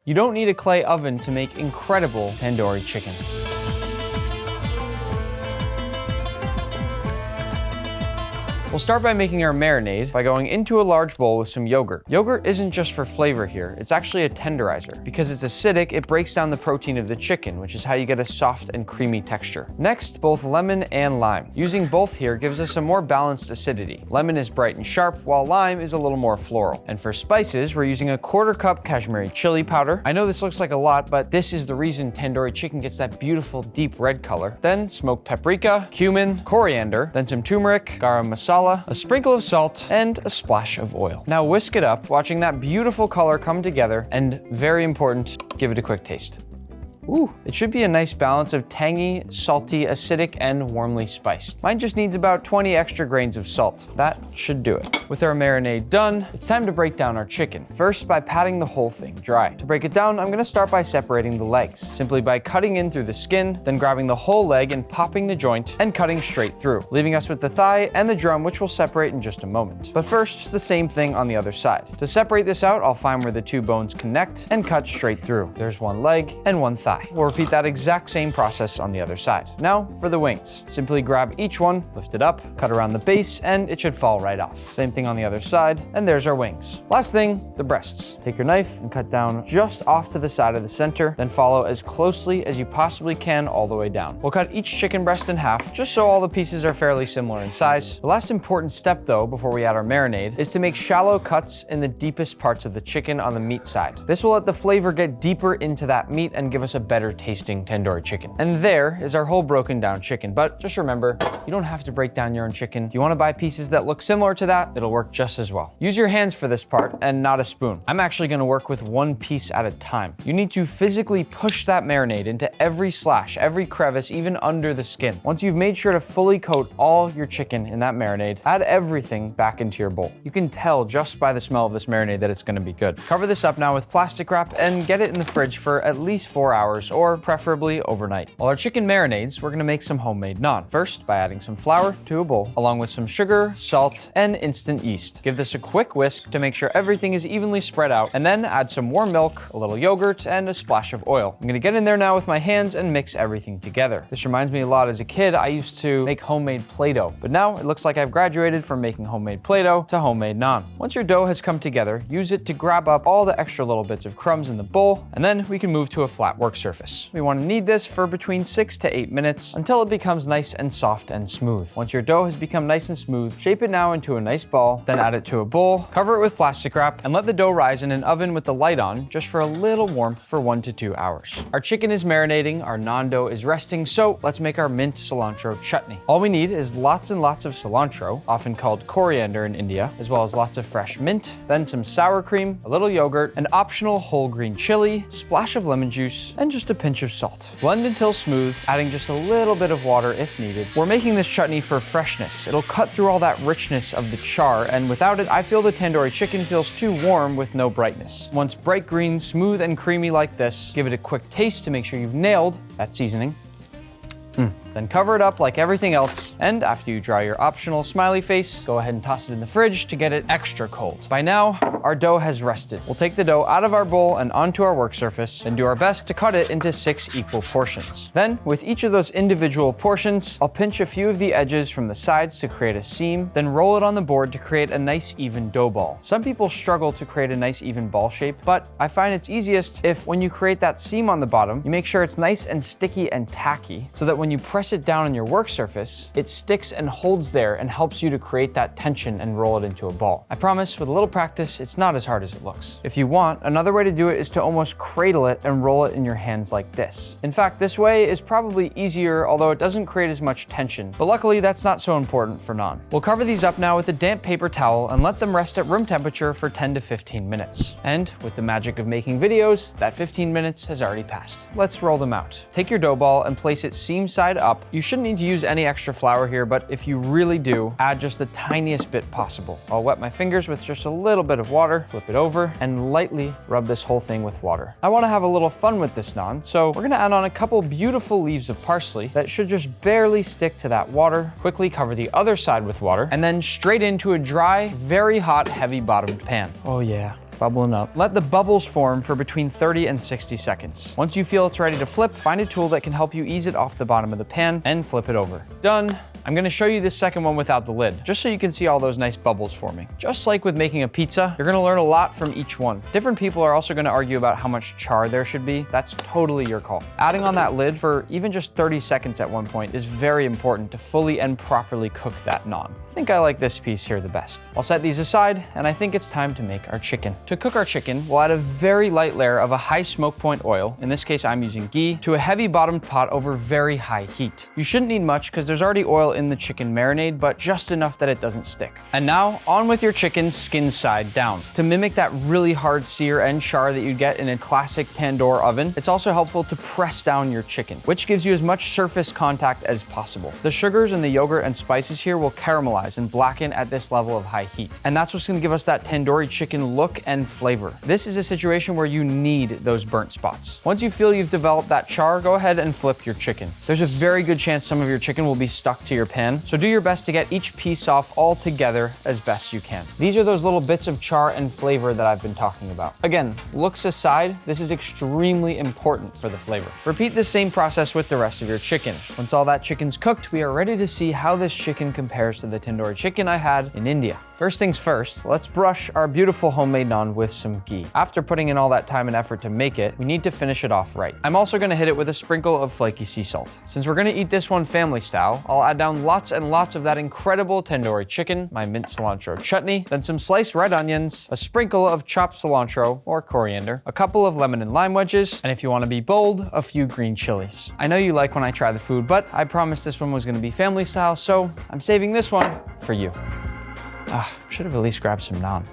You don't need a clay oven to make incredible tandoori chicken. We'll start by making our marinade by going into a large bowl with some yogurt. Yogurt isn't just for flavor here, it's actually a tenderizer. Because it's acidic, it breaks down the protein of the chicken, which is how you get a soft and creamy texture. Next, both lemon and lime. Using both here gives us a more balanced acidity. Lemon is bright and sharp, while lime is a little more floral. And for spices, we're using a 1/4 cup Kashmiri chili powder. I know this looks like a lot, but this is the reason tandoori chicken gets that beautiful deep red color. Then smoked paprika, cumin, coriander, then some turmeric, garam masala, a sprinkle of salt, and a splash of oil. Now whisk it up, watching that beautiful color come together, and very important, give it a quick taste. Ooh, it should be a nice balance of tangy, salty, acidic, and warmly spiced. Mine just needs about 20 extra grains of salt. That should do it. With our marinade done, it's time to break down our chicken. First, by patting the whole thing dry. To break it down, I'm gonna start by separating the legs, simply by cutting in through the skin, then grabbing the whole leg and popping the joint and cutting straight through, leaving us with the thigh and the drum, which we'll separate in just a moment. But first, the same thing on the other side. To separate this out, I'll find where the two bones connect and cut straight through. There's one leg and one thigh. We'll repeat that exact same process on the other side. Now for the wings. Simply grab each one, lift it up, cut around the base, and it should fall right off. Same thing on the other side, and there's our wings. Last thing, the breasts. Take your knife and cut down just off to the side of the center, then follow as closely as you possibly can all the way down. We'll cut each chicken breast in half, just so all the pieces are fairly similar in size. The last important step though, before we add our marinade, is to make shallow cuts in the deepest parts of the chicken on the meat side. This will let the flavor get deeper into that meat and give us a better tasting tandoori chicken. And there is our whole broken down chicken. But just remember, you don't have to break down your own chicken. If you want to buy pieces that look similar to that, it'll work just as well. Use your hands for this part and not a spoon. I'm actually going to work with one piece at a time. You need to physically push that marinade into every slash, every crevice, even under the skin. Once you've made sure to fully coat all your chicken in that marinade, add everything back into your bowl. You can tell just by the smell of this marinade that it's going to be good. Cover this up now with plastic wrap and get it in the fridge for at least 4 hours, or preferably overnight. While our chicken marinades, we're gonna make some homemade naan. First, by adding some flour to a bowl, along with some sugar, salt, and instant yeast. Give this a quick whisk to make sure everything is evenly spread out, and then add some warm milk, a little yogurt, and a splash of oil. I'm gonna get in there now with my hands and mix everything together. This reminds me a lot. As a kid, I used to make homemade Play-Doh, but now it looks like I've graduated from making homemade Play-Doh to homemade naan. Once your dough has come together, use it to grab up all the extra little bits of crumbs in the bowl, and then we can move to a flat work surface. We want to knead this for between 6 to 8 minutes until it becomes nice and soft and smooth. Once your dough has become nice and smooth, shape it now into a nice ball, then add it to a bowl, cover it with plastic wrap, and let the dough rise in an oven with the light on just for a little warmth for 1 to 2 hours. Our chicken is marinating, our naan dough is resting, so let's make our mint cilantro chutney. All we need is lots and lots of cilantro, often called coriander in India, as well as lots of fresh mint, then some sour cream, a little yogurt, an optional whole green chili, splash of lemon juice, and just a pinch of salt. Blend until smooth, adding just a little bit of water if needed. We're making this chutney for freshness. It'll cut through all that richness of the char, and without it, I feel the tandoori chicken feels too warm with no brightness. Once bright green, smooth, and creamy like this, give it a quick taste to make sure you've nailed that seasoning. Then cover it up like everything else, and after you draw your optional smiley face, go ahead and toss it in the fridge to get it extra cold. By now, our dough has rested. We'll take the dough out of our bowl and onto our work surface, and do our best to cut it into 6 equal portions. Then, with each of those individual portions, I'll pinch a few of the edges from the sides to create a seam, then roll it on the board to create a nice even dough ball. Some people struggle to create a nice even ball shape, but I find it's easiest if, when you create that seam on the bottom, you make sure it's nice and sticky and tacky, so that when you press it down on your work surface, it sticks and holds there and helps you to create that tension and roll it into a ball. I promise, with a little practice, it's not as hard as it looks. If you want, another way to do it is to almost cradle it and roll it in your hands like this. In fact, this way is probably easier, although it doesn't create as much tension. But luckily, that's not so important for naan. We'll cover these up now with a damp paper towel and let them rest at room temperature for 10 to 15 minutes. And with the magic of making videos, that 15 minutes has already passed. Let's roll them out. Take your dough ball and place it seam side up. You shouldn't need to use any extra flour here, but if you really do, add just the tiniest bit possible. I'll wet my fingers with just a little bit of water, flip it over, and lightly rub this whole thing with water. I want to have a little fun with this naan, so we're gonna add on a couple beautiful leaves of parsley that should just barely stick to that water. Quickly cover the other side with water, and then straight into a dry, very hot, heavy bottomed pan. Oh yeah. bubbling up. Let the bubbles form for between 30 and 60 seconds. Once you feel it's ready to flip, find a tool that can help you ease it off the bottom of the pan and flip it over. Done. I'm gonna show you this second one without the lid, just so you can see all those nice bubbles forming. Just like with making a pizza, you're gonna learn a lot from each one. Different people are also gonna argue about how much char there should be. That's totally your call. Adding on that lid for even just 30 seconds at one point is very important to fully and properly cook that naan. I think I like this piece here the best. I'll set these aside, and I think it's time to make our chicken. To cook our chicken, we'll add a very light layer of a high smoke point oil, in this case I'm using ghee, to a heavy bottomed pot over very high heat. You shouldn't need much because there's already oil in the chicken marinade, but just enough that it doesn't stick. And now, on with your chicken skin side down. To mimic that really hard sear and char that you get in a classic tandoor oven, it's also helpful to press down your chicken, which gives you as much surface contact as possible. The sugars and the yogurt and spices here will caramelize and blacken at this level of high heat. And that's what's gonna give us that tandoori chicken look and flavor. This is a situation where you need those burnt spots. Once you feel you've developed that char, go ahead and flip your chicken. There's a very good chance some of your chicken will be stuck to your pan, so do your best to get each piece off all together as best you can. These are those little bits of char and flavor that I've been talking about. Again, looks aside, this is extremely important for the flavor. Repeat the same process with the rest of your chicken. Once all that chicken's cooked, we are ready to see how this chicken compares to the tandoori chicken I had in India. First things first, let's brush our beautiful homemade naan with some ghee. After putting in all that time and effort to make it, we need to finish it off right. I'm also gonna hit it with a sprinkle of flaky sea salt. Since we're gonna eat this one family style, I'll add down lots and lots of that incredible tandoori chicken, my mint cilantro chutney, then some sliced red onions, a sprinkle of chopped cilantro or coriander, a couple of lemon and lime wedges, and if you wanna be bold, a few green chilies. I know you like when I try the food, but I promised this one was gonna be family style, so I'm saving this one for you. Should have at least grabbed some naan.